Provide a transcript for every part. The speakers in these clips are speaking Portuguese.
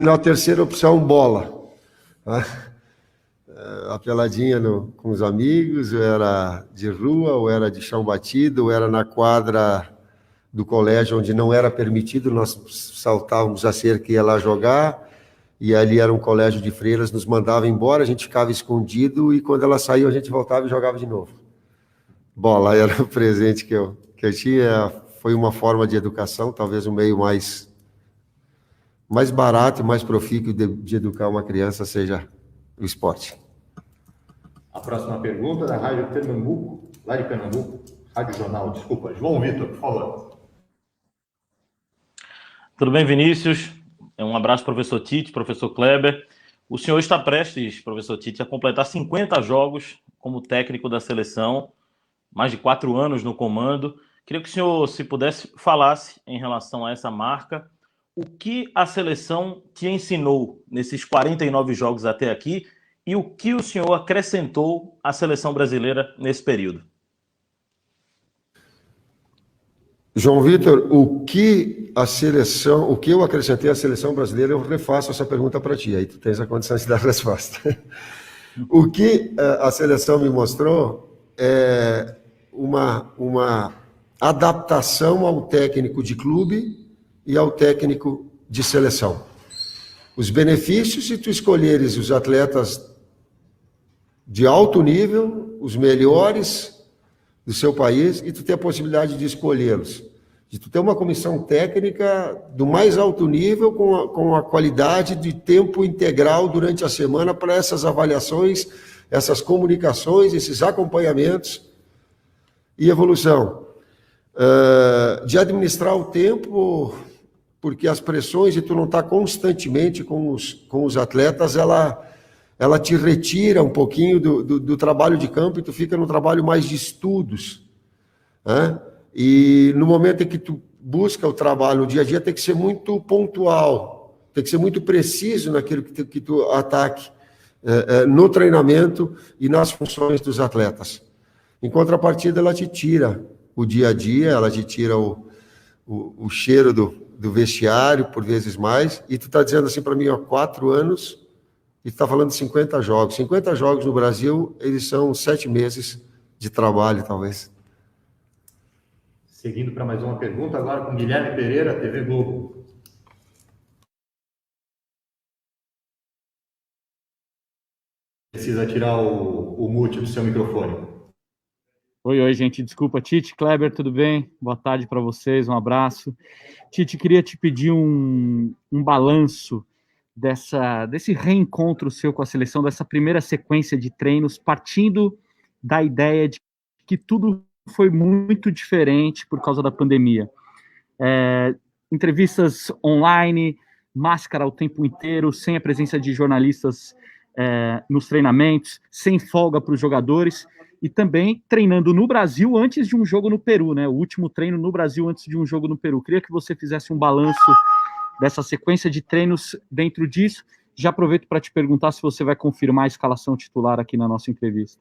Na terceira opção, bola. A peladinha com os amigos, ou era de rua, ou era de chão batido, ou era na quadra do colégio, onde não era permitido, nós saltávamos a cerca e ia lá jogar, e ali era um colégio de freiras, nos mandava embora, a gente ficava escondido, e quando elas saíam, a gente voltava e jogava de novo. Bola era o presente que eu tinha, foi uma forma de educação, talvez um meio mais barato e mais profícuo de educar uma criança seja o esporte. A próxima pergunta da Rádio Pernambuco, lá de Pernambuco, Rádio Jornal, desculpa, João Vitor, por favor. Tudo bem, Vinícius? Um abraço, professor Tite, professor Kleber. O senhor está prestes, professor Tite, a completar 50 jogos como técnico da seleção, mais de 4 anos no comando. Queria que o senhor, se pudesse, falasse em relação a essa marca. O que a seleção te ensinou nesses 49 jogos até aqui e o que o senhor acrescentou à seleção brasileira nesse período? João Vitor, o que eu acrescentei à seleção brasileira, eu refaço essa pergunta para ti, aí tu tens a condição de dar a resposta. O que a seleção me mostrou é uma adaptação ao técnico de clube e ao técnico de seleção. Os benefícios, se tu escolheres os atletas de alto nível, os melhores do seu país, e tu ter a possibilidade de escolhê-los. De tu ter uma comissão técnica do mais alto nível, com a qualidade de tempo integral durante a semana para essas avaliações, essas comunicações, esses acompanhamentos e evolução. De administrar o tempo, porque as pressões de tu não estar constantemente com os atletas, ela te retira um pouquinho do trabalho de campo e tu fica no trabalho mais de estudos. Né? E no momento em que tu busca o trabalho no dia a dia, tem que ser muito pontual, tem que ser muito preciso naquilo que tu ataque no treinamento e nas funções dos atletas. Em contrapartida, ela te tira o dia a dia, ela te tira o cheiro do vestiário, por vezes mais, e tu está dizendo assim para mim, 4 anos, e tu está falando de 50 jogos. 50 jogos no Brasil, eles são 7 meses de trabalho, talvez. Seguindo para mais uma pergunta, agora com Guilherme Pereira, TV Globo. Precisa tirar o mute do seu microfone. Oi, gente, desculpa. Tite, Kleber, tudo bem? Boa tarde para vocês, um abraço. Tite, queria te pedir um balanço desse reencontro seu com a seleção, dessa primeira sequência de treinos, partindo da ideia de que tudo foi muito diferente por causa da pandemia. Entrevistas online, máscara o tempo inteiro, sem a presença de jornalistas nos treinamentos, sem folga para os jogadores, e também treinando no Brasil antes de um jogo no Peru, né? O último treino no Brasil antes de um jogo no Peru. Queria que você fizesse um balanço dessa sequência de treinos dentro disso. Já aproveito para te perguntar se você vai confirmar a escalação titular aqui na nossa entrevista.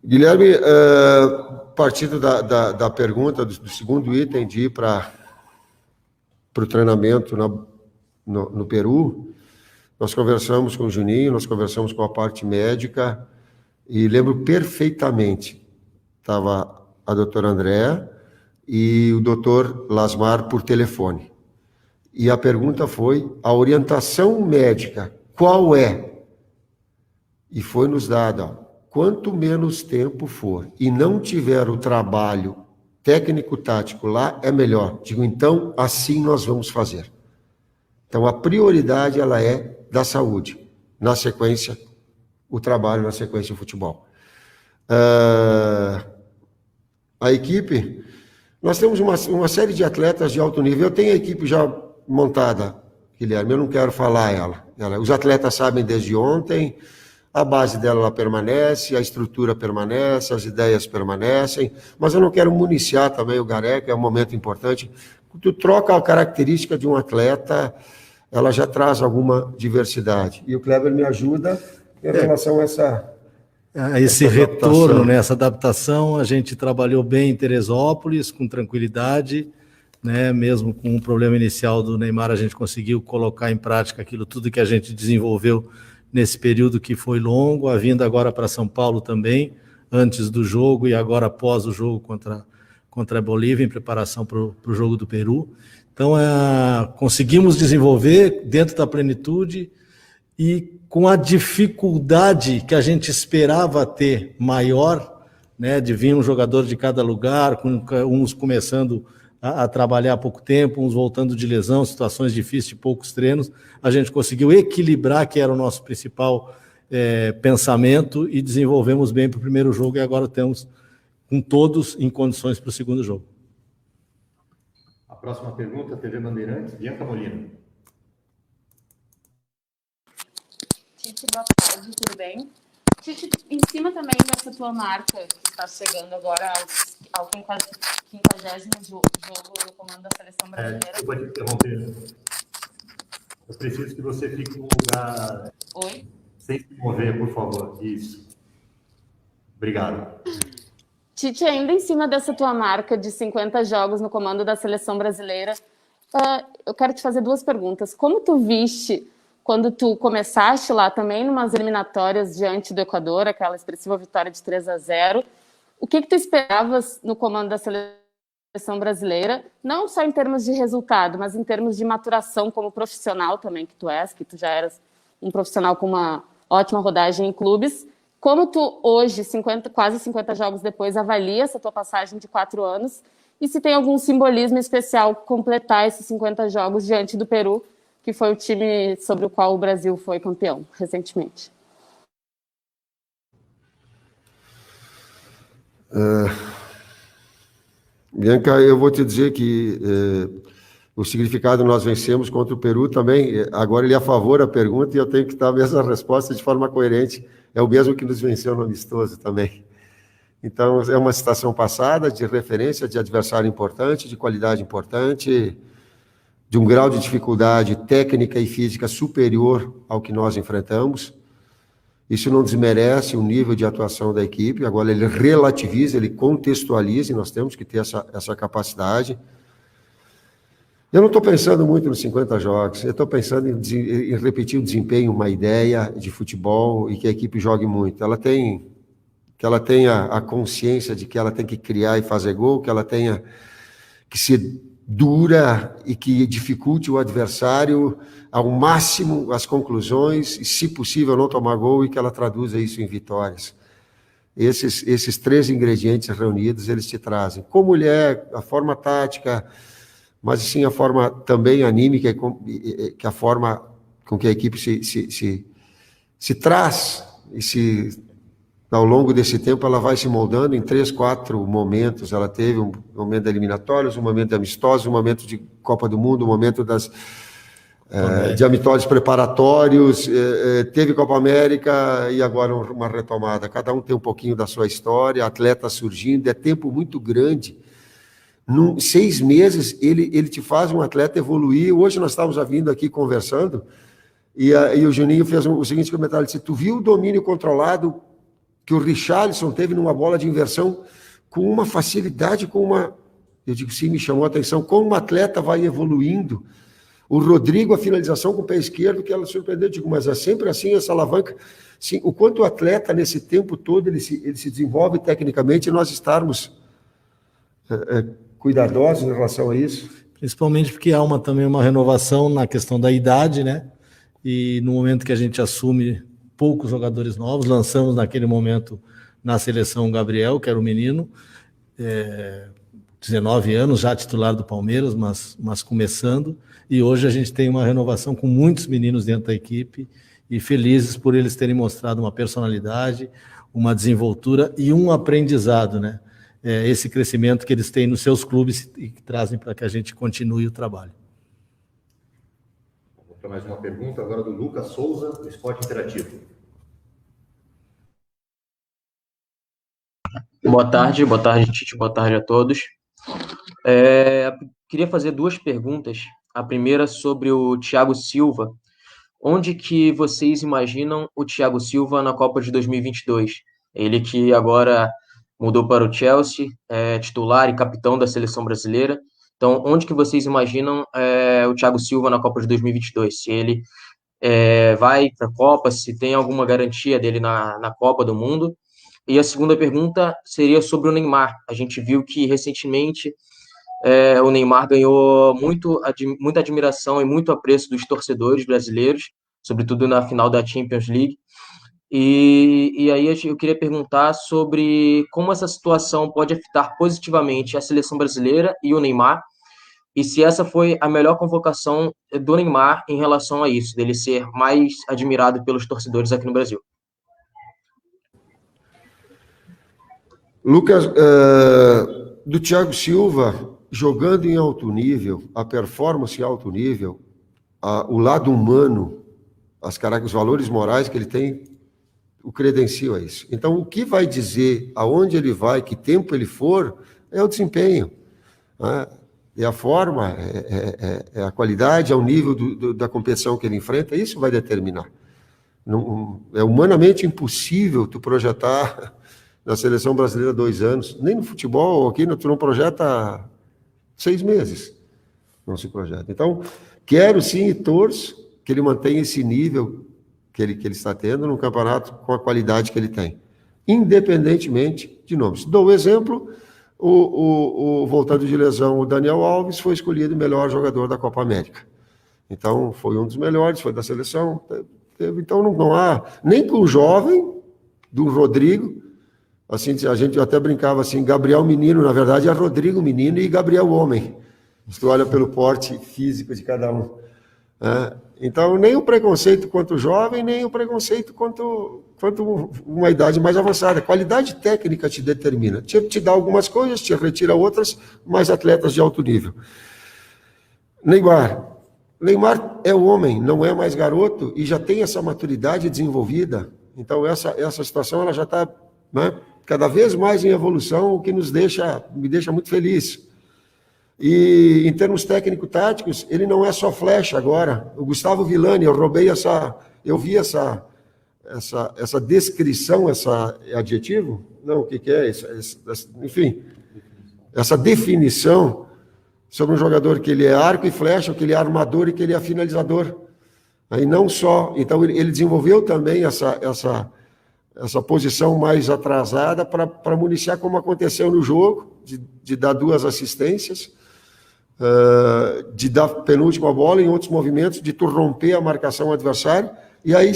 Guilherme, partindo da pergunta, do segundo item de ir para o treinamento no Peru, nós conversamos com o Juninho, nós conversamos com a parte médica, e lembro perfeitamente, estava a doutora Andréa e o doutor Lasmar por telefone. E a pergunta foi, a orientação médica, qual é? E foi nos dada, quanto menos tempo for e não tiver o trabalho técnico-tático lá, é melhor. Digo, então, assim nós vamos fazer. Então, a prioridade, ela é da saúde. Na sequência, o trabalho, na sequência, o futebol. A equipe, nós temos uma série de atletas de alto nível. Eu tenho a equipe já montada, Guilherme, eu não quero falar ela. Os atletas sabem desde ontem, a base dela permanece, a estrutura permanece, as ideias permanecem, mas eu não quero municiar também o Gareca, é um momento importante. Tu troca a característica de um atleta, ela já traz alguma diversidade. E o Kleber me ajuda em relação a esse retorno, né, essa adaptação. A gente trabalhou bem em Teresópolis, com tranquilidade, né? Mesmo com o problema inicial do Neymar, a gente conseguiu colocar em prática aquilo tudo que a gente desenvolveu nesse período que foi longo, a vinda agora para São Paulo também, antes do jogo e agora após o jogo contra a Bolívia, em preparação para o jogo do Peru. Então, conseguimos desenvolver dentro da plenitude e com a dificuldade que a gente esperava ter maior, né, de vir um jogador de cada lugar, com uns começando a trabalhar há pouco tempo, uns voltando de lesão, situações difíceis de poucos treinos, a gente conseguiu equilibrar, que era o nosso principal pensamento, e desenvolvemos bem para o primeiro jogo, e agora temos com todos em condições para o segundo jogo. A próxima pergunta, TV Bandeirantes, Bianca Molina. Tite, boa tarde, tudo bem? Tite, em cima também dessa tua marca, que está chegando agora ao 50º jogo no comando da Seleção Brasileira. Desculpa te interromper. Eu preciso que você fique num lugar... Oi? Sem se mover, por favor. Isso. Obrigado. Tite, ainda em cima dessa tua marca de 50 jogos no comando da Seleção Brasileira, eu quero te fazer duas perguntas. Como tu viste quando tu começaste lá também numas eliminatórias diante do Equador, aquela expressiva vitória de 3-0, o que tu esperavas no comando da Seleção Brasileira, não só em termos de resultado, mas em termos de maturação como profissional também, que tu já eras um profissional com uma ótima rodagem em clubes. Como tu hoje, quase 50 jogos depois, avalia essa tua passagem de 4 anos e se tem algum simbolismo especial completar esses 50 jogos diante do Peru, que foi o time sobre o qual o Brasil foi campeão recentemente? Bianca, eu vou te dizer que o significado nós vencemos contra o Peru também, agora ele é a favor da pergunta e eu tenho que dar a mesma resposta de forma coerente, é o mesmo que nos venceu no amistoso também. Então, é uma situação passada, de referência, de adversário importante, de qualidade importante, de um grau de dificuldade técnica e física superior ao que nós enfrentamos. Isso não desmerece o nível de atuação da equipe, agora ele relativiza, ele contextualiza, e nós temos que ter essa capacidade. Eu não estou pensando muito nos 50 jogos, eu estou pensando em repetir o desempenho, uma ideia de futebol e que a equipe jogue muito. Que ela tenha a consciência de que ela tem que criar e fazer gol, que ela tenha que ser dura e que dificulte o adversário ao máximo as conclusões e, se possível, não tomar gol e que ela traduza isso em vitórias. Esses 3 ingredientes reunidos, eles te trazem. Com mulher, a forma tática, mas sim a forma também anímica, que a forma com que a equipe se traz, e ao longo desse tempo ela vai se moldando em 3, 4 momentos. Ela teve um momento de eliminatórios, um momento de amistosos, um momento de Copa do Mundo, um momento de amistosos preparatórios, teve Copa América e agora uma retomada. Cada um tem um pouquinho da sua história, atleta surgindo, é tempo muito grande. 6 meses, ele te faz um atleta evoluir. Hoje nós estávamos vindo aqui conversando, e o Juninho fez o seguinte comentário, ele disse, tu viu o domínio controlado que o Richarlison teve numa bola de inversão com uma facilidade, eu digo, sim, me chamou a atenção, como um atleta vai evoluindo. O Rodrigo, a finalização com o pé esquerdo, que ela surpreendeu, eu digo, mas é sempre assim, essa alavanca. Sim, o quanto o atleta, nesse tempo todo, ele se desenvolve tecnicamente, e nós estarmos cuidadosos em relação a isso. Principalmente porque há também uma renovação na questão da idade, né? E no momento que a gente assume poucos jogadores novos, lançamos naquele momento na seleção o Gabriel, que era o menino, 19 anos, já titular do Palmeiras, mas começando, e hoje a gente tem uma renovação com muitos meninos dentro da equipe, e felizes por eles terem mostrado uma personalidade, uma desenvoltura e um aprendizado, né? Esse crescimento que eles têm nos seus clubes e que trazem para que a gente continue o trabalho. Vou para mais uma pergunta agora do Lucas Souza, do Esporte Interativo. Boa tarde, Tite, boa tarde a todos. Queria fazer 2 perguntas. A primeira sobre o Thiago Silva. Onde que vocês imaginam o Thiago Silva na Copa de 2022? Ele que agora mudou para o Chelsea, é titular e capitão da seleção brasileira. Então, onde que vocês imaginam o Thiago Silva na Copa de 2022? Se ele vai para a Copa, se tem alguma garantia dele na Copa do Mundo? E a segunda pergunta seria sobre o Neymar. A gente viu que recentemente o Neymar ganhou muita admiração e muito apreço dos torcedores brasileiros, sobretudo na final da Champions League. E aí eu queria perguntar sobre como essa situação pode afetar positivamente a seleção brasileira e o Neymar, e se essa foi a melhor convocação do Neymar em relação a isso, dele ser mais admirado pelos torcedores aqui no Brasil. Lucas, do Thiago Silva, jogando em alto nível, a performance em alto nível, o lado humano, os valores morais que ele tem, o credenciam a isso. Então, o que vai dizer aonde ele vai, que tempo ele for, é o desempenho, né? É a forma, é a qualidade, é o nível da competição que ele enfrenta, isso vai determinar. Não, é humanamente impossível tu projetar na seleção brasileira 2 anos, nem no futebol, aqui tu não projeta 6 meses, não se projeta. Então, quero sim e torço que ele mantenha esse nível que ele está tendo no campeonato com a qualidade que ele tem, independentemente de nomes. Dou o exemplo, voltando de lesão, o Daniel Alves foi escolhido o melhor jogador da Copa América. Então, foi um dos melhores, foi da seleção. Então, não há, nem com o jovem, do Rodrigo, assim, a gente até brincava assim, Gabriel Menino, na verdade é Rodrigo Menino e Gabriel Homem. Se tu olha pelo porte físico de cada um. Então, nem o preconceito quanto jovem, nem o preconceito quanto uma idade mais avançada. A qualidade técnica te determina. Te dá algumas coisas, te retira outras, mas atletas de alto nível. Neymar é o homem, não é mais garoto e já tem essa maturidade desenvolvida. Então, essa situação ela já está, né, cada vez mais em evolução, o que me deixa muito feliz. E em termos técnico-táticos, ele não é só flecha agora. O Gustavo Villani, eu vi essa descrição, esse adjetivo? Não, o que é isso? Enfim, essa definição sobre um jogador que ele é arco e flecha, que ele é armador e que ele é finalizador. Aí não só, então ele desenvolveu também essa posição mais atrasada para municiar como aconteceu no jogo, de dar 2 assistências, de dar penúltima bola em outros movimentos, de tu romper a marcação adversária, e aí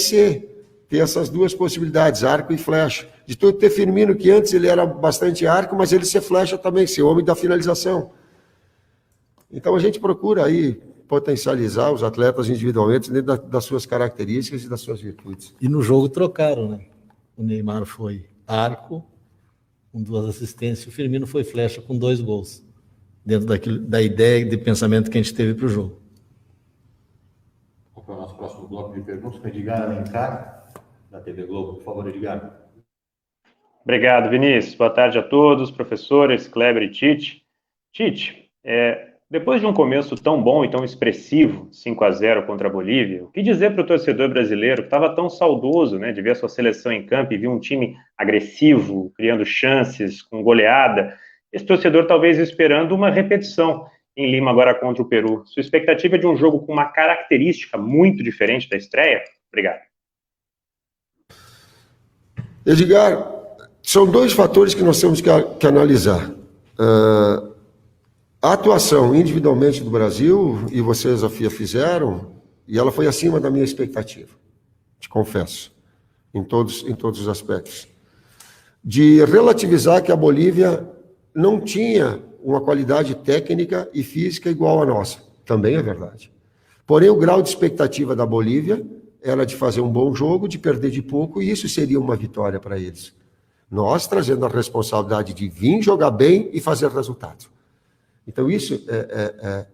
ter essas 2 possibilidades, arco e flecha. De tu ter Firmino, que antes ele era bastante arco, mas ele ser flecha também, ser homem da finalização. Então a gente procura aí potencializar os atletas individualmente dentro das suas características e das suas virtudes. E no jogo trocaram, né? O Neymar foi arco, com 2 assistências, e o Firmino foi flecha com 2 gols. Dentro da ideia e de pensamento que a gente teve para o jogo. Vamos para o nosso próximo bloco de perguntas com Edgar Alencar, da TV Globo. Por favor, Edgar. Obrigado, Vinícius. Boa tarde a todos, professores, Kleber e Tite. Tite, depois de um começo tão bom e tão expressivo, 5-0 contra a Bolívia, o que dizer para o torcedor brasileiro que estava tão saudoso, né, de ver a sua seleção em campo e ver um time agressivo, criando chances, com goleada? Esse torcedor talvez esperando uma repetição em Lima agora contra o Peru. Sua expectativa é de um jogo com uma característica muito diferente da estreia? Obrigado. Edgar, são 2 fatores que nós temos que analisar. A atuação individualmente do Brasil, e vocês a FIA fizeram, e ela foi acima da minha expectativa, te confesso, em todos os aspectos. De relativizar que a Bolívia não tinha uma qualidade técnica e física igual à nossa. Também é verdade. Porém, o grau de expectativa da Bolívia era de fazer um bom jogo, de perder de pouco, e isso seria uma vitória para eles. Nós trazendo a responsabilidade de vir jogar bem e fazer resultado. Então, isso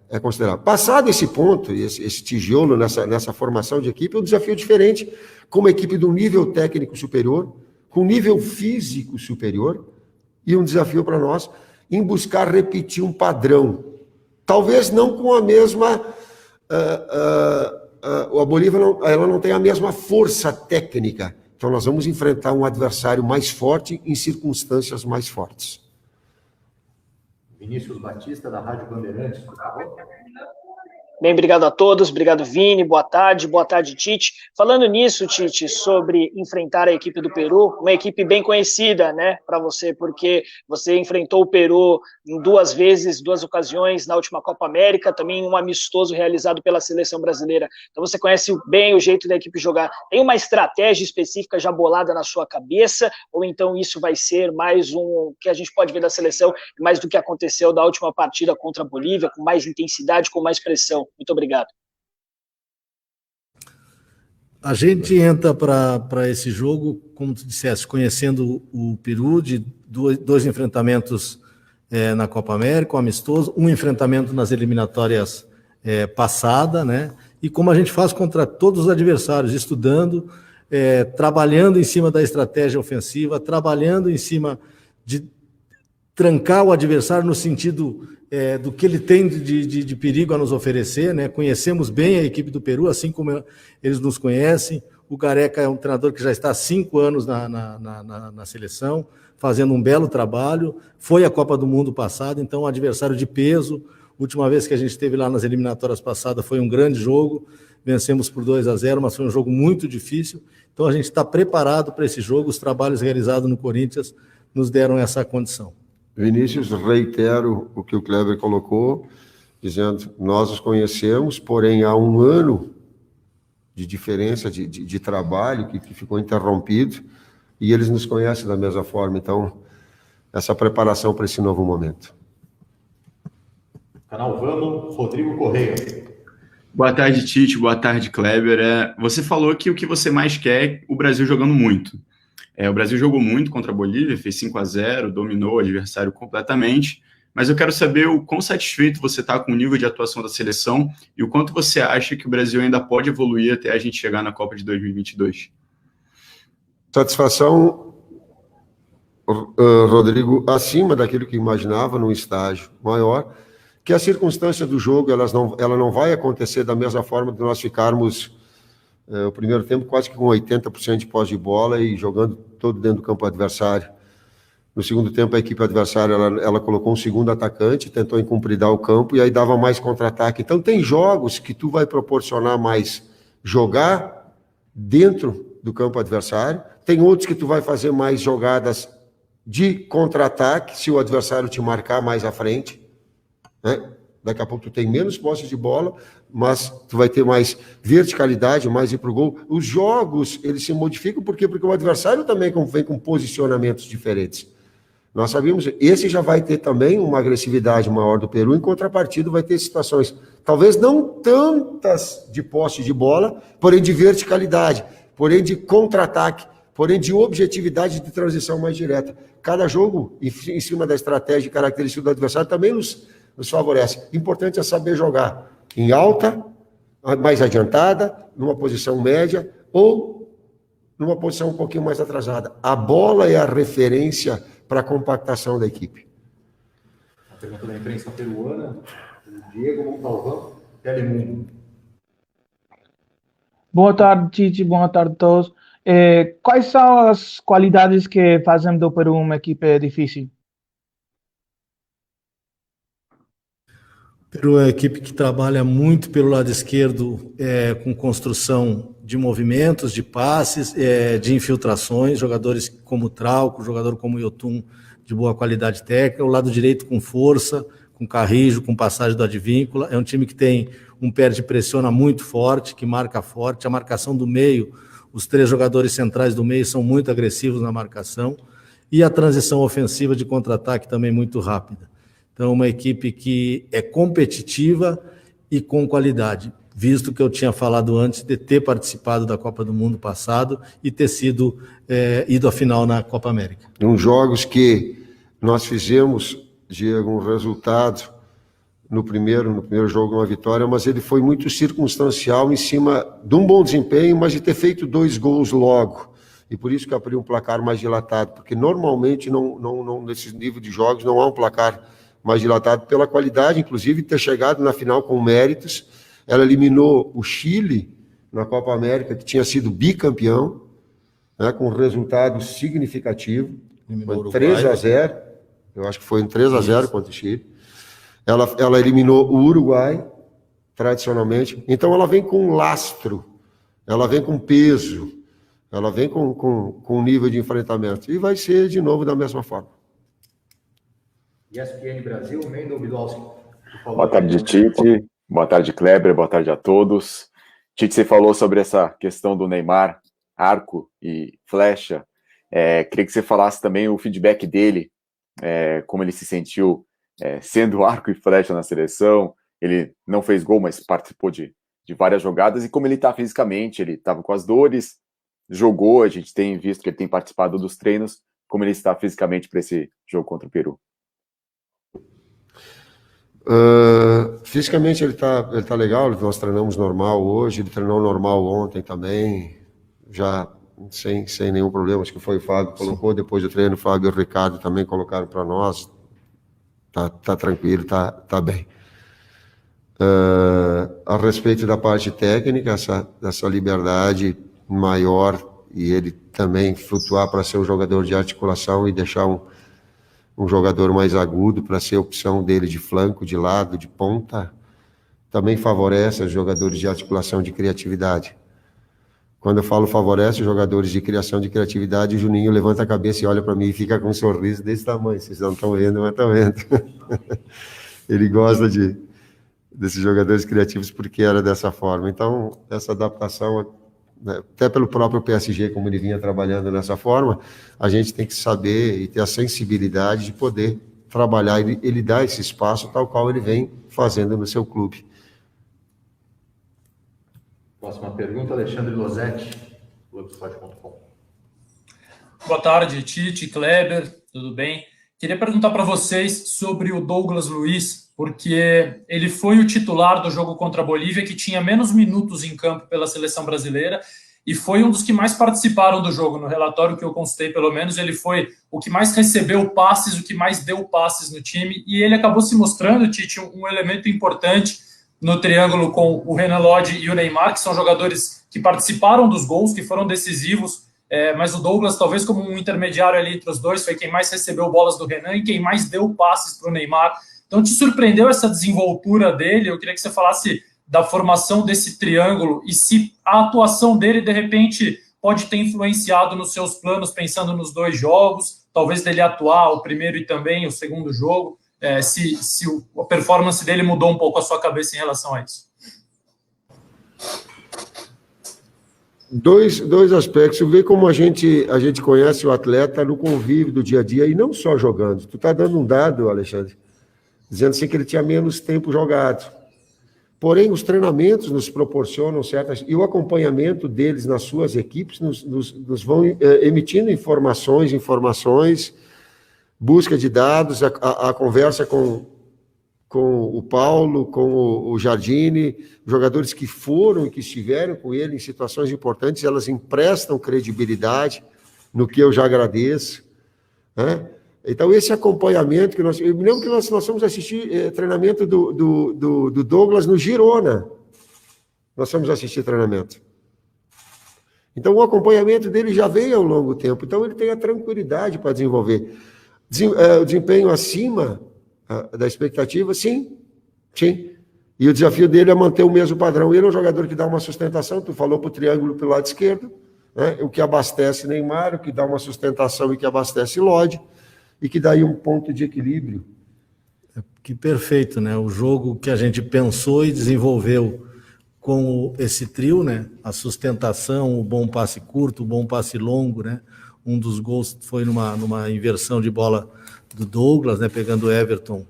é considerável. Passado esse ponto, esse tijolo nessa formação de equipe, é um desafio diferente, com uma equipe de um nível técnico superior, com um nível físico superior, e um desafio para nós em buscar repetir um padrão. Talvez não com a mesma... a Bolívia ela não tem a mesma força técnica. Então nós vamos enfrentar um adversário mais forte em circunstâncias mais fortes. Vinícius Batista, da Rádio Bandeirantes, por favor. Bem, obrigado a todos, obrigado Vini, boa tarde Tite. Falando nisso, Tite, sobre enfrentar a equipe do Peru, uma equipe bem conhecida, né, para você, porque você enfrentou o Peru em 2 vezes, 2 ocasiões na última Copa América, também um amistoso realizado pela seleção brasileira, então você conhece bem o jeito da equipe jogar. Tem uma estratégia específica já bolada na sua cabeça, ou então isso vai ser mais um que a gente pode ver da seleção, mais do que aconteceu da última partida contra a Bolívia, com mais intensidade, com mais pressão? Muito obrigado. A gente entra para esse jogo, como tu disseste, conhecendo o Peru, de 2 enfrentamentos na Copa América, um amistoso, um enfrentamento nas eliminatórias passada, né? E como a gente faz contra todos os adversários, estudando, trabalhando em cima da estratégia ofensiva, trabalhando em cima de trancar o adversário no sentido do que ele tem de perigo a nos oferecer, né? Conhecemos bem a equipe do Peru, assim como eles nos conhecem. O Gareca é um treinador que já está há 5 anos na seleção, fazendo um belo trabalho. Foi a Copa do Mundo passada, então um adversário de peso. Última vez que a gente esteve lá nas eliminatórias passadas foi um grande jogo, vencemos por 2-0, mas foi um jogo muito difícil. Então a gente está preparado para esse jogo, os trabalhos realizados no Corinthians nos deram essa condição. Vinícius, reitero o que o Kleber colocou, dizendo, nós os conhecemos, porém há 1 ano de diferença de trabalho que ficou interrompido, e eles nos conhecem da mesma forma, então, essa preparação para esse novo momento. Canal Vamos, Rodrigo Correia. Boa tarde, Tite, boa tarde, Kleber. Você falou que o que você mais quer é o Brasil jogando muito. O Brasil jogou muito contra a Bolívia, fez 5-0, dominou o adversário completamente, mas eu quero saber o quão satisfeito você está com o nível de atuação da seleção e o quanto você acha que o Brasil ainda pode evoluir até a gente chegar na Copa de 2022. Satisfação, Rodrigo, acima daquilo que imaginava, num estágio maior, que a circunstância do jogo ela não vai acontecer da mesma forma de nós ficarmos o primeiro tempo quase que com 80% de posse de bola e jogando todo dentro do campo adversário. No segundo tempo, a equipe adversária ela colocou um segundo atacante, tentou encompridir o campo e aí dava mais contra-ataque. Então, tem jogos que tu vai proporcionar mais jogar dentro do campo adversário, tem outros que tu vai fazer mais jogadas de contra-ataque, se o adversário te marcar mais à frente, né? Daqui a pouco tu tem menos posse de bola, mas tu vai ter mais verticalidade, mais ir pro gol. Os jogos, eles se modificam, por quê? Porque o adversário também vem com posicionamentos diferentes. Nós sabemos, esse já vai ter também uma agressividade maior do Peru, em contrapartida vai ter situações, talvez não tantas de posse de bola, porém de verticalidade, porém de contra-ataque, porém de objetividade de transição mais direta. Cada jogo, em cima da estratégia e característica do adversário, também nos favorece. Importante é saber jogar em alta, mais adiantada, numa posição média ou numa posição um pouquinho mais atrasada. A bola é a referência para a compactação da equipe. A pergunta da imprensa peruana, Diego Montalvão, Telemundo. Boa tarde, Tite. Boa tarde a todos. Quais são as qualidades que fazem do Peru uma equipe difícil? Peru é uma equipe que trabalha muito pelo lado esquerdo, com construção de movimentos, de passes, de infiltrações, jogadores como Trauco, jogador como Yotun, de boa qualidade técnica, o lado direito com força, com Carrijo, com passagem do Advíncula. É um time que tem um pé de pressiona muito forte, que marca forte. A marcação do meio, os 3 jogadores centrais do meio são muito agressivos na marcação, e a transição ofensiva de contra-ataque também muito rápida. Então, uma equipe que é competitiva e com qualidade, visto que eu tinha falado antes de ter participado da Copa do Mundo passado e ter ido à final na Copa América. Uns jogos que nós fizemos, Diego, um resultado no primeiro jogo, uma vitória, mas ele foi muito circunstancial em cima de um bom desempenho, mas de ter feito 2 gols logo. E por isso que abriu um placar mais dilatado, porque normalmente não nesse nível de jogos não há um placar mais dilatado pela qualidade, inclusive ter chegado na final com méritos. Ela eliminou o Chile na Copa América, que tinha sido bicampeão, né, com um resultado significativo, 3-0, eu acho que foi um 3-0 contra o Chile. ela eliminou o Uruguai, tradicionalmente. Então, ela vem com lastro, ela vem com peso, ela vem com nível de enfrentamento. E vai ser, de novo, da mesma forma. ESPN Brasil, Mendel Bilowski. Boa tarde, Tite. Boa tarde, Kleber. Boa tarde a todos. Tite, você falou sobre essa questão do Neymar, arco e flecha. Queria que você falasse também o feedback dele, como ele se sentiu sendo arco e flecha na seleção. Ele não fez gol, mas participou de várias jogadas. E como ele está fisicamente, ele estava com as dores, jogou, a gente tem visto que ele tem participado dos treinos. Como ele está fisicamente para esse jogo contra o Peru? Fisicamente ele tá legal, nós treinamos normal hoje, ele treinou normal ontem também, já sem nenhum problema. Acho que foi o Fábio que colocou, depois do treino o Fábio e o Ricardo também colocaram para nós, tá tranquilo, tá bem. A respeito da parte técnica, essa liberdade maior, e ele também flutuar para ser um jogador de articulação e deixar um jogador mais agudo para ser a opção dele de flanco, de lado, de ponta, também favorece os jogadores de articulação, de criatividade. Quando eu falo favorece os jogadores de criação, de criatividade, o Juninho levanta a cabeça e olha para mim e fica com um sorriso desse tamanho. Vocês não estão vendo, mas estão vendo. Ele gosta desses jogadores criativos porque era dessa forma. Então, essa adaptação, até pelo próprio PSG, como ele vinha trabalhando dessa forma, a gente tem que saber e ter a sensibilidade de poder trabalhar, ele dá esse espaço tal qual ele vem fazendo no seu clube. Próxima pergunta, Alexandre Losetti, Globoesporte.com. Boa tarde, Tite, Kleber, tudo bem? Queria perguntar para vocês sobre o Douglas Luiz, porque ele foi o titular do jogo contra a Bolívia, que tinha menos minutos em campo pela seleção brasileira, e foi um dos que mais participaram do jogo. No relatório que eu consultei, pelo menos, ele foi o que mais recebeu passes, o que mais deu passes no time, e ele acabou se mostrando, Tite, um elemento importante no triângulo com o Renan Lodge e o Neymar, que são jogadores que participaram dos gols, que foram decisivos, mas o Douglas, talvez como um intermediário ali entre os dois, foi quem mais recebeu bolas do Renan e quem mais deu passes para o Neymar. Então, te surpreendeu essa desenvoltura dele? Eu queria que você falasse da formação desse triângulo e se a atuação dele, de repente, pode ter influenciado nos seus planos, pensando nos dois jogos, talvez dele atuar o primeiro e também o segundo jogo, se a performance dele mudou um pouco a sua cabeça em relação a isso. Dois aspectos. Vê como a gente conhece o atleta no convívio do dia a dia e não só jogando. Tu está dando um dado, Alexandre, dizendo assim que ele tinha menos tempo jogado. Porém, os treinamentos nos proporcionam certas... E o acompanhamento deles nas suas equipes nos vão emitindo informações, busca de dados, a conversa com o Paulo, com o Jardine, jogadores que foram e que estiveram com ele em situações importantes, elas emprestam credibilidade, no que eu já agradeço, né? Então, esse acompanhamento que eu me lembro que nós fomos assistir treinamento do Douglas no Girona. Nós fomos assistir treinamento. Então, o acompanhamento dele já veio ao longo do tempo. Então, ele tem a tranquilidade para desenvolver. O desempenho acima da expectativa, sim. E o desafio dele é manter o mesmo padrão. Ele é um jogador que dá uma sustentação, tu falou para o triângulo pelo lado esquerdo, né? O que abastece Neymar, o que dá uma sustentação e que abastece Lodge, e que dá aí um ponto de equilíbrio. Que perfeito, né? O jogo que a gente pensou e desenvolveu com esse trio, né? A sustentação, o bom passe curto, o bom passe longo, né? Um dos gols foi numa inversão de bola do Douglas, né? Pegando o Everton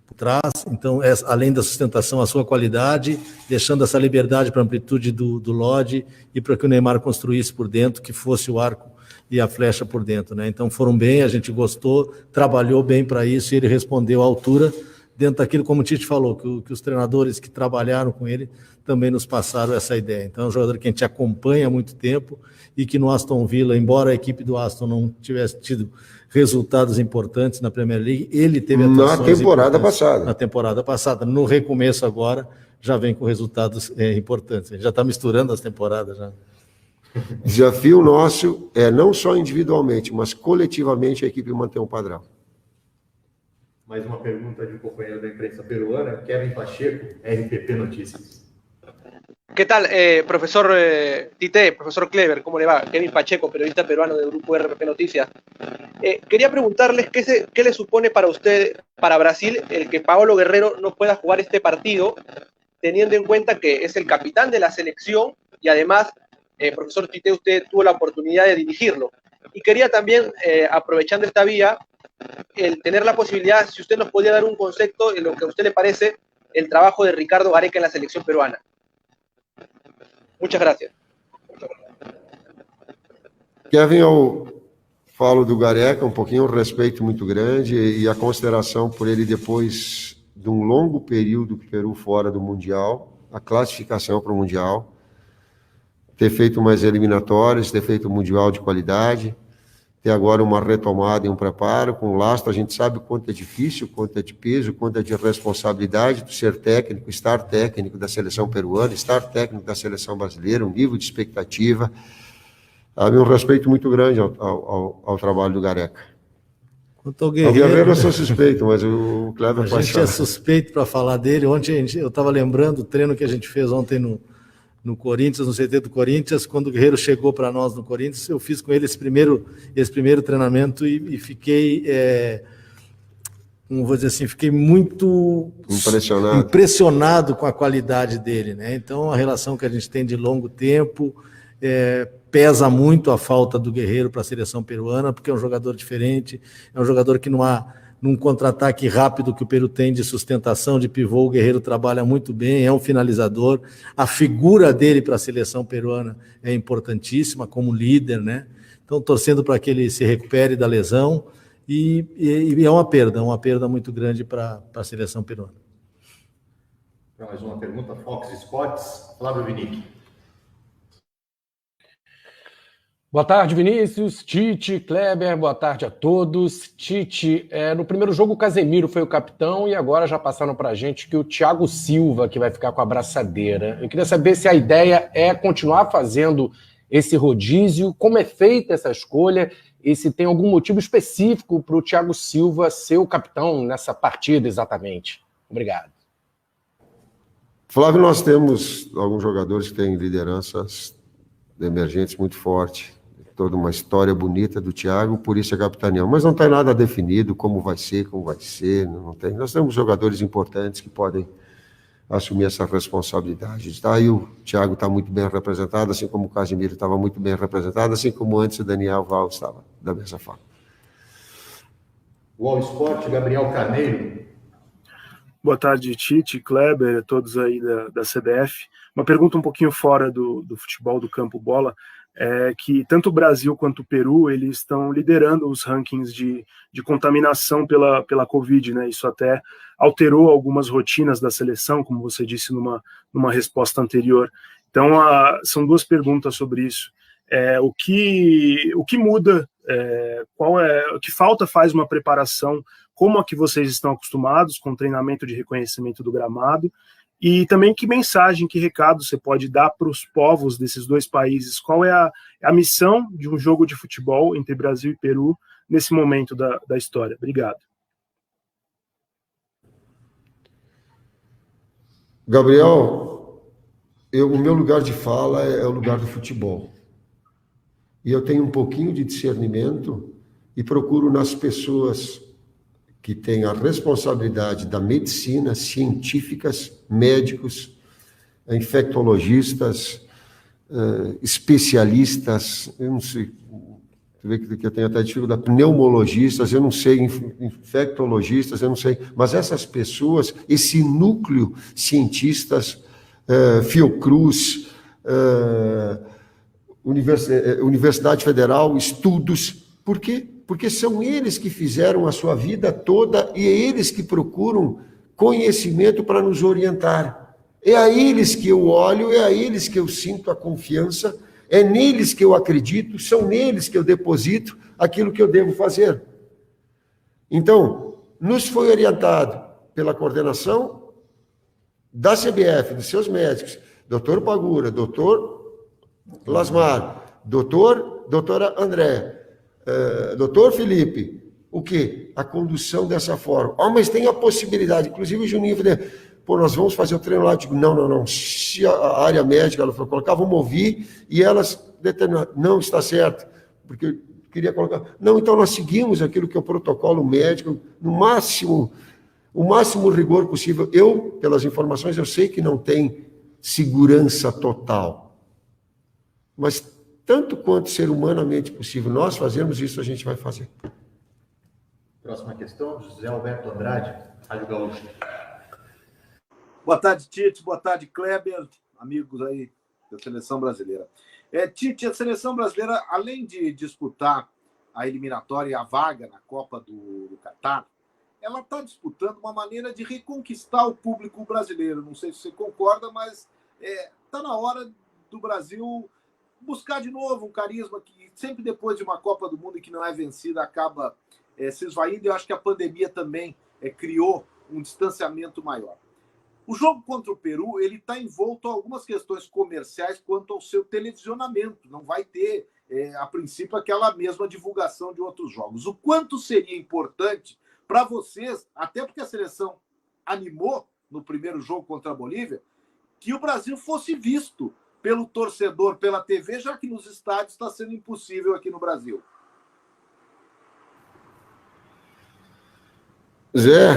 por trás. Então, além da sustentação, a sua qualidade, deixando essa liberdade para a amplitude do Lodge e para que o Neymar construísse por dentro, que fosse o arco e a flecha por dentro, né? Então foram bem, a gente gostou, trabalhou bem para isso e ele respondeu à altura, dentro daquilo, como o Tite falou, que os treinadores que trabalharam com ele também nos passaram essa ideia. Então é um jogador que a gente acompanha há muito tempo e que no Aston Villa, embora a equipe do Aston não tivesse tido resultados importantes na Premier League, ele teve atuações na temporada passada. Na temporada passada. No recomeço agora, já vem com resultados importantes. A gente já está misturando as temporadas já. Desafio nosso é não só individualmente, mas coletivamente a equipe manter um padrão. Mais uma pergunta de um companheiro da imprensa peruana, Kevin Pacheco, RPP Notícias. ¿Qué tal, profesor Tite, profesor Kleber? ¿Cómo le va? Kevin Pacheco, periodista peruano del grupo RPP Noticias. Quería preguntarles qué le supone para usted, para Brasil, el que Paolo Guerrero no pueda jugar este partido, teniendo en cuenta que es el capitán de la selección y además, profesor Tite, usted tuvo la oportunidad de dirigirlo. Y quería también, aprovechando esta vía, el tener la posibilidad, si usted nos podía dar un concepto de lo que a usted le parece el trabajo de Ricardo Gareca en la selección peruana. Muchas gracias. Kevin, eu falo do Gareca um pouquinho, um respeito muito grande e a consideração por ele depois de um longo período do Peru fora do Mundial, a classificação para o Mundial, ter feito umas eliminatórias, ter feito um Mundial de qualidade, ter agora uma retomada e um preparo com lastro. A gente sabe o quanto é difícil, quanto é de peso, quanto é de responsabilidade de ser técnico, estar técnico da seleção peruana, estar técnico da seleção brasileira, um nível de expectativa. Há um respeito muito grande ao trabalho do Gareca. Quanto ao Guerreiro, o Guerreiro eu sou suspeito, mas o Kleber a gente é suspeito para falar dele. Ontem eu estava lembrando o treino que a gente fez ontem no Corinthians, no CT do Corinthians, quando o Guerreiro chegou para nós no Corinthians, eu fiz com ele esse primeiro treinamento e fiquei, como vou dizer assim, fiquei muito impressionado com a qualidade dele, né? Então, a relação que a gente tem de longo tempo pesa muito a falta do Guerreiro para a seleção peruana, porque é um jogador diferente, é um jogador que não há num contra-ataque rápido que o Peru tem de sustentação, de pivô, o Guerreiro trabalha muito bem, é um finalizador. A figura dele para a seleção peruana é importantíssima como líder, né? Então, torcendo para que ele se recupere da lesão e é uma perda muito grande para a seleção peruana. Mais uma pergunta, Fox Sports, Flávio Vinick. Boa tarde, Vinícius, Tite, Kleber, boa tarde a todos. Tite, no primeiro jogo o Casemiro foi o capitão e agora já passaram para a gente que o Thiago Silva que vai ficar com a braçadeira. Eu queria saber se a ideia é continuar fazendo esse rodízio, como é feita essa escolha e se tem algum motivo específico para o Thiago Silva ser o capitão nessa partida exatamente. Obrigado. Flávio, nós temos alguns jogadores que têm lideranças emergentes muito fortes. Toda uma história bonita do Thiago, por isso é capitanião. Mas não tem nada definido, como vai ser, não tem. Nós temos jogadores importantes que podem assumir essa responsabilidade. Tá? E o Thiago está muito bem representado, assim como o Casemiro estava muito bem representado, assim como antes o Daniel Val estava, da mesma forma. O All Sport, Gabriel Carneiro. Boa tarde, Tite, Kleber, todos aí da CBF. Uma pergunta um pouquinho fora do futebol, do campo bola, é que tanto o Brasil quanto o Peru, eles estão liderando os rankings de contaminação pela Covid, né? Isso até alterou algumas rotinas da seleção, como você disse numa resposta anterior. Então, são duas perguntas sobre isso. O que muda, o que falta faz uma preparação, como a que vocês estão acostumados, com treinamento de reconhecimento do gramado, e também que mensagem, que recado você pode dar para os povos desses dois países? Qual é a missão de um jogo de futebol entre Brasil e Peru nesse momento da história? Obrigado. Gabriel, o meu lugar de fala é o lugar do futebol. E eu tenho um pouquinho de discernimento e procuro nas pessoas que têm a responsabilidade da medicina, científicas, médicos, infectologistas, especialistas, eu não sei, você vê que eu tenho até dificuldade, pneumologistas, eu não sei, infectologistas, eu não sei, mas essas pessoas, esse núcleo, cientistas, Fiocruz, Universidade Federal, estudos, por quê? Porque são eles que fizeram a sua vida toda e é eles que procuram conhecimento para nos orientar. É a eles que eu olho, é a eles que eu sinto a confiança, é neles que eu acredito, são neles que eu deposito aquilo que eu devo fazer. Então, nos foi orientado pela coordenação da CBF, dos seus médicos, doutor Pagura, doutor Lasmar, doutora André, doutor Felipe, o quê? A condução dessa forma. Mas tem a possibilidade, inclusive o Juninho falou, pô, nós vamos fazer o treino lá. Eu digo, não. Se a área médica ela for colocar, vamos ouvir e elas determinar. Não, está certo, porque eu queria colocar. Não, então nós seguimos aquilo que é o protocolo médico, no máximo, o máximo rigor possível. Eu, pelas informações, eu sei que não tem segurança total, mas tanto quanto ser humanamente possível nós fazermos isso, a gente vai fazer. Próxima questão, José Alberto Andrade, Rádio Gaúcho. Boa tarde, Tite. Boa tarde, Kleber, amigos aí da Seleção Brasileira. Tite, a Seleção Brasileira, além de disputar a eliminatória e a vaga na Copa do Catar, ela está disputando uma maneira de reconquistar o público brasileiro. Não sei se você concorda, mas está na hora do Brasil buscar de novo um carisma que sempre depois de uma Copa do Mundo que não é vencida acaba se esvaindo. E eu acho que a pandemia também criou um distanciamento maior. O jogo contra o Peru ele está envolto a algumas questões comerciais quanto ao seu televisionamento. Não vai ter, a princípio, aquela mesma divulgação de outros jogos. O quanto seria importante para vocês, até porque a seleção animou no primeiro jogo contra a Bolívia, que o Brasil fosse visto pelo torcedor, pela TV, já que nos estádios está sendo impossível aqui no Brasil. Zé,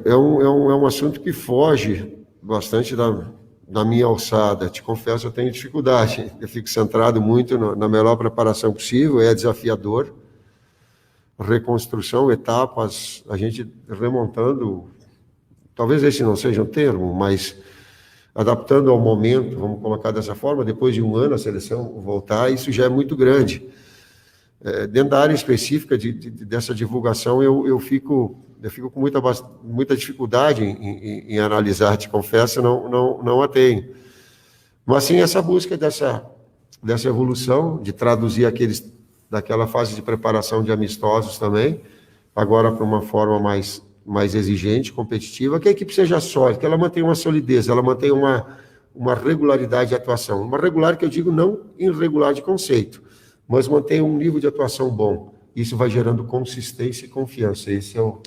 é um assunto que foge bastante da minha alçada. Te confesso, eu tenho dificuldade. Eu fico centrado muito na melhor preparação possível, é desafiador. Reconstrução, etapas, a gente remontando, talvez esse não seja um termo, mas adaptando ao momento, vamos colocar dessa forma, depois de um ano a seleção voltar, isso já é muito grande. Dentro da área específica dessa divulgação, eu fico com muita dificuldade em analisar, te confesso, não a tenho. Mas sim essa busca dessa evolução, de traduzir daquela fase de preparação de amistosos também, agora para uma forma mais exigente, competitiva, que a equipe seja sólida, que ela mantenha uma solidez, ela mantenha uma regularidade de atuação. Uma regular que eu digo não irregular de conceito, mas mantenha um nível de atuação bom. Isso vai gerando consistência e confiança. Esse é o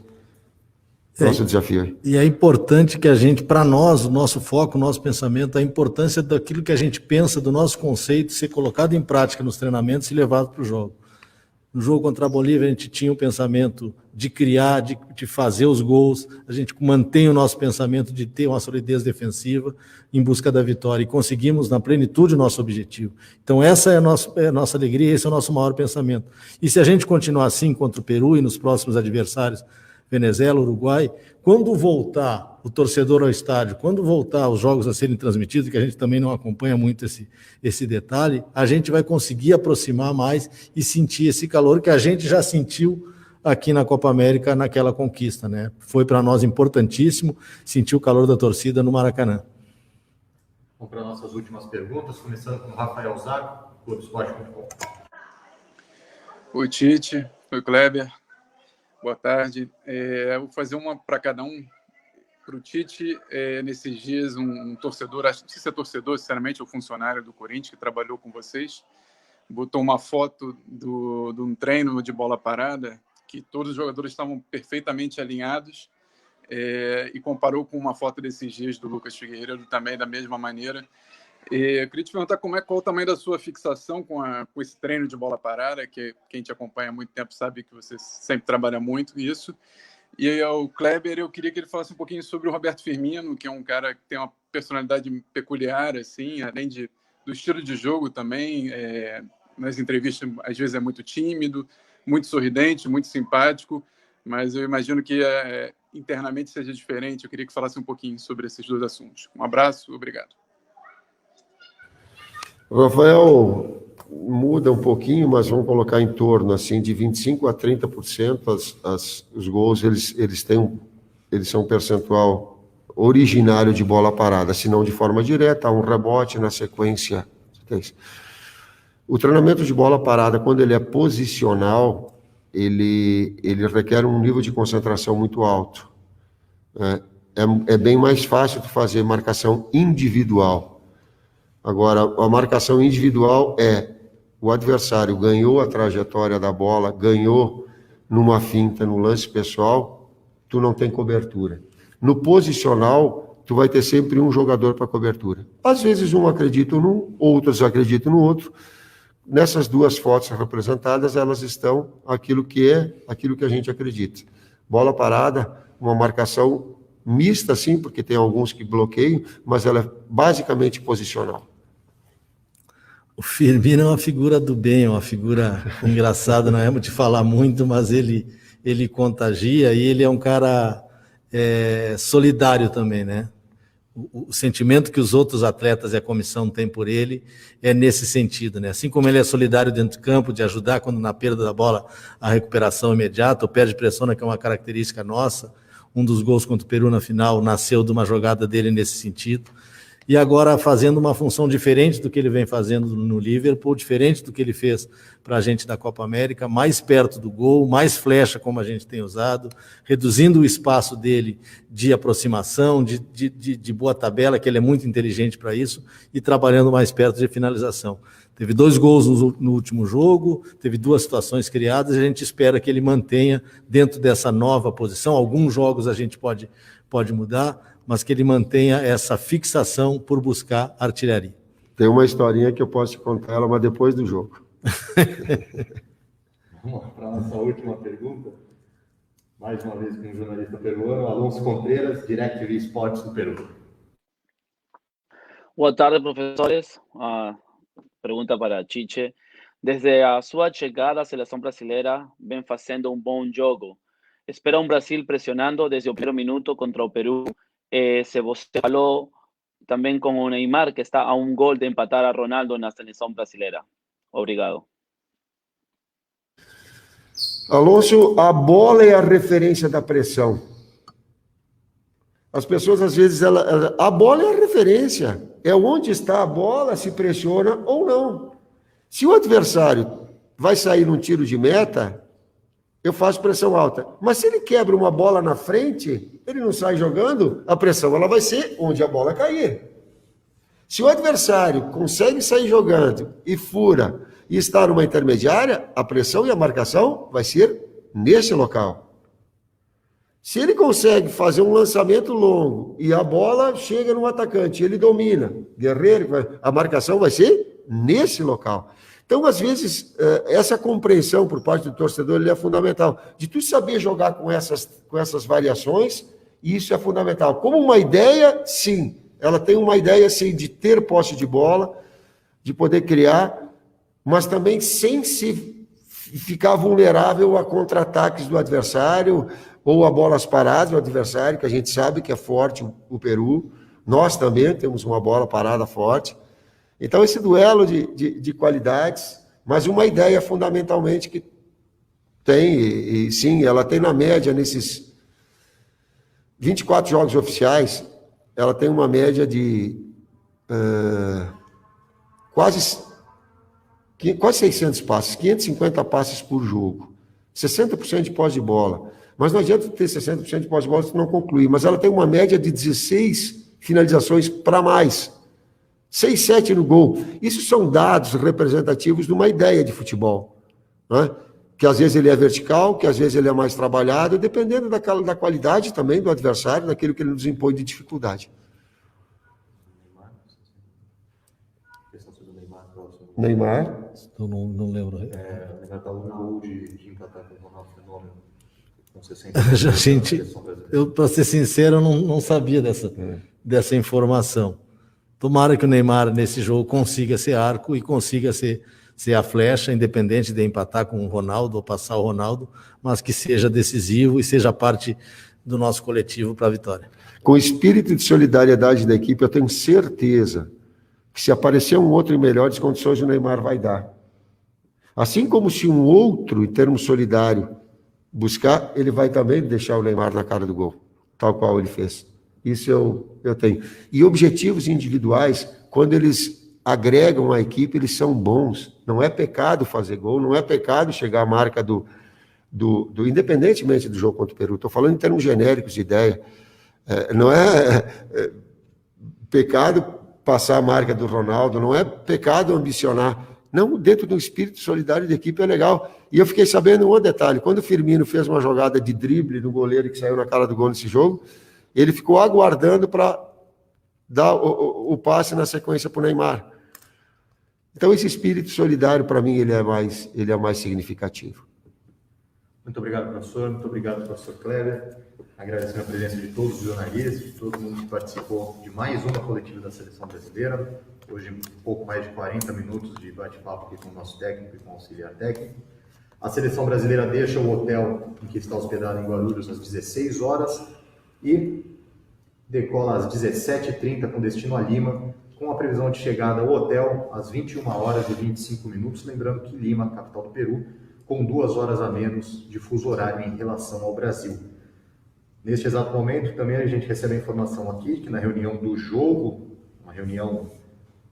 nosso desafio. E é importante que a gente, para nós, o nosso foco, o nosso pensamento, a importância daquilo que a gente pensa, do nosso conceito, ser colocado em prática nos treinamentos e levado para o jogo. No jogo contra a Bolívia, a gente tinha o pensamento de criar, de fazer os gols, a gente mantém o nosso pensamento de ter uma solidez defensiva em busca da vitória, e conseguimos na plenitude o nosso objetivo. Então essa é a nossa alegria, esse é o nosso maior pensamento. E se a gente continuar assim contra o Peru e nos próximos adversários, Venezuela, Uruguai, quando voltar o torcedor ao estádio, quando voltar os jogos a serem transmitidos, que a gente também não acompanha muito esse detalhe, a gente vai conseguir aproximar mais e sentir esse calor que a gente já sentiu aqui na Copa América, naquela conquista, né? Foi para nós importantíssimo sentir o calor da torcida no Maracanã. Vamos para nossas últimas perguntas, começando com o Rafael Zago, Globoesporte.com. Oi, Tite. Oi, Kleber. Boa tarde. Eu vou fazer uma para cada um. Para o Tite, nesses dias, um torcedor, acho que não sei se é torcedor, sinceramente, ou funcionário do Corinthians, que trabalhou com vocês, botou uma foto de um treino de bola parada, que todos os jogadores estavam perfeitamente alinhados, e comparou com uma foto desses dias do Lucas Figueiredo também, da mesma maneira. Eu queria te perguntar qual o tamanho da sua fixação com esse treino de bola parada, que quem te acompanha há muito tempo sabe que você sempre trabalha muito nisso. E aí, o Kleber, eu queria que ele falasse um pouquinho sobre o Roberto Firmino, que é um cara que tem uma personalidade peculiar, assim, além do estilo de jogo também. Nas entrevistas, às vezes, é muito tímido, muito sorridente, muito simpático, mas eu imagino que internamente seja diferente. Eu queria que falasse um pouquinho sobre esses dois assuntos. Um abraço, obrigado. O Rafael muda um pouquinho, mas vamos colocar em torno assim, de 25% a 30% os gols, eles são um percentual originário de bola parada, se não de forma direta, um rebote na sequência. O treinamento de bola parada, quando ele é posicional, ele requer um nível de concentração muito alto. É bem mais fácil de fazer marcação individual. Agora, a marcação individual o adversário ganhou a trajetória da bola, ganhou numa finta, no lance pessoal, tu não tem cobertura. No posicional, tu vai ter sempre um jogador para cobertura. Às vezes um acredita num, outros acreditam no outro. Nessas duas fotos representadas, elas estão aquilo que a gente acredita. Bola parada, uma marcação mista, sim, porque tem alguns que bloqueiam, mas ela é basicamente posicional. O Firmino é uma figura do bem, uma figura engraçada, não é de falar muito, mas ele contagia e ele é um cara solidário também, né? O sentimento que os outros atletas e a comissão têm por ele é nesse sentido, né? Assim como ele é solidário dentro do campo, de ajudar quando na perda da bola a recuperação imediata, ou perde pressão, que é uma característica nossa. Um dos gols contra o Peru na final nasceu de uma jogada dele nesse sentido. E agora fazendo uma função diferente do que ele vem fazendo no Liverpool, diferente do que ele fez para a gente da Copa América, mais perto do gol, mais flecha como a gente tem usado, reduzindo o espaço dele de aproximação, de boa tabela, que ele é muito inteligente para isso, e trabalhando mais perto de finalização. Teve 2 gols no último jogo, teve 2 situações criadas, e a gente espera que ele mantenha dentro dessa nova posição. Alguns jogos a gente pode mudar, mas que ele mantenha essa fixação por buscar artilharia. Tem uma historinha que eu posso te contar ela, mas depois do jogo. Vamos para a nossa última pergunta. Mais uma vez com um jornalista peruano, Alonso Contreras, DirecTV Esportes do Peru. Boa tarde, professores. Pergunta para Tite. Desde a sua chegada à seleção brasileira, vem fazendo um bom jogo. Espera um Brasil pressionando desde o primeiro minuto contra o Peru. Se você falou também com o Neymar, que está a um gol de empatar a Ronaldo na seleção brasileira. Obrigado. Alonso, a bola é a referência da pressão. As pessoas, às vezes, a bola é a referência. É onde está a bola, se pressiona ou não. Se o adversário vai sair num tiro de meta, eu faço pressão alta. Mas se ele quebra uma bola na frente, ele não sai jogando, a pressão ela vai ser onde a bola cair. Se o adversário consegue sair jogando e fura e está numa intermediária, a pressão e a marcação vai ser nesse local. Se ele consegue fazer um lançamento longo e a bola chega no atacante, ele domina, guerreiro, a marcação vai ser nesse local. Então, às vezes, essa compreensão por parte do torcedor ele é fundamental. De tu saber jogar com essas variações, isso é fundamental. Como uma ideia, sim. Ela tem uma ideia, sim, de ter posse de bola, de poder criar, mas também sem se ficar vulnerável a contra-ataques do adversário ou a bolas paradas do adversário, que a gente sabe que é forte o Peru. Nós também temos uma bola parada forte. Então, esse duelo de qualidades, mas uma ideia fundamentalmente que tem, e sim, ela tem na média, nesses 24 jogos oficiais, ela tem uma média de quase 600 passes, 550 passes por jogo, 60% de posse de bola. Mas não adianta ter 60% de posse de bola se não concluir, mas ela tem uma média de 16 finalizações para mais. 6, 7 no gol. Isso são dados representativos de uma ideia de futebol, né? Que às vezes ele é vertical, que às vezes ele é mais trabalhado, dependendo da qualidade também do adversário, daquilo que ele nos impõe de dificuldade. Neymar? Eu não lembro. Neymar está um gol de empatar com o Ronaldo Fenômeno. Gente, para ser sincero, eu não sabia dessa informação. Tomara que o Neymar, nesse jogo, consiga ser arco e consiga ser a flecha, independente de empatar com o Ronaldo ou passar o Ronaldo, mas que seja decisivo e seja parte do nosso coletivo para a vitória. Com o espírito de solidariedade da equipe, eu tenho certeza que se aparecer um outro em melhores condições, o Neymar vai dar. Assim como se um outro, em termos solidário, buscar, ele vai também deixar o Neymar na cara do gol, tal qual ele fez. Isso eu tenho. E objetivos individuais, quando eles agregam a equipe, eles são bons. Não é pecado fazer gol, não é pecado chegar à marca do independentemente do jogo contra o Peru. Estou falando em termos genéricos de ideia. Não é pecado passar a marca do Ronaldo, não é pecado ambicionar Não, dentro de um espírito solidário de equipe é legal. E eu fiquei sabendo um detalhe, quando o Firmino fez uma jogada de drible no goleiro que saiu na cara do gol nesse jogo, ele ficou aguardando para dar o passe na sequência para o Neymar. Então esse espírito solidário, para mim, ele é mais significativo. Muito obrigado, professor. Muito obrigado, professor Kleber. Agradecendo a presença de todos os jornalistas, de todo mundo que participou de mais uma coletiva da Seleção Brasileira. Hoje, um pouco mais de 40 minutos de bate-papo aqui com o nosso técnico e com o auxiliar técnico. A Seleção Brasileira deixa o hotel em que está hospedado em Guarulhos às 16 horas e decola às 17h30 com destino a Lima, com a previsão de chegada ao hotel às 21 horas e 25 minutos. Lembrando que Lima, capital do Peru, com 2 horas a menos de fuso horário em relação ao Brasil. Neste exato momento, também a gente recebe a informação aqui que na reunião do jogo, uma reunião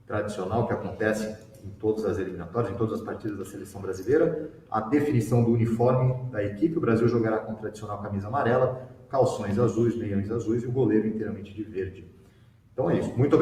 tradicional que acontece em todas as eliminatórias, em todas as partidas da Seleção Brasileira, a definição do uniforme da equipe. O Brasil jogará com a tradicional camisa amarela, calções azuis, meiões azuis e o goleiro inteiramente de verde. Então é isso. Muito obrigado.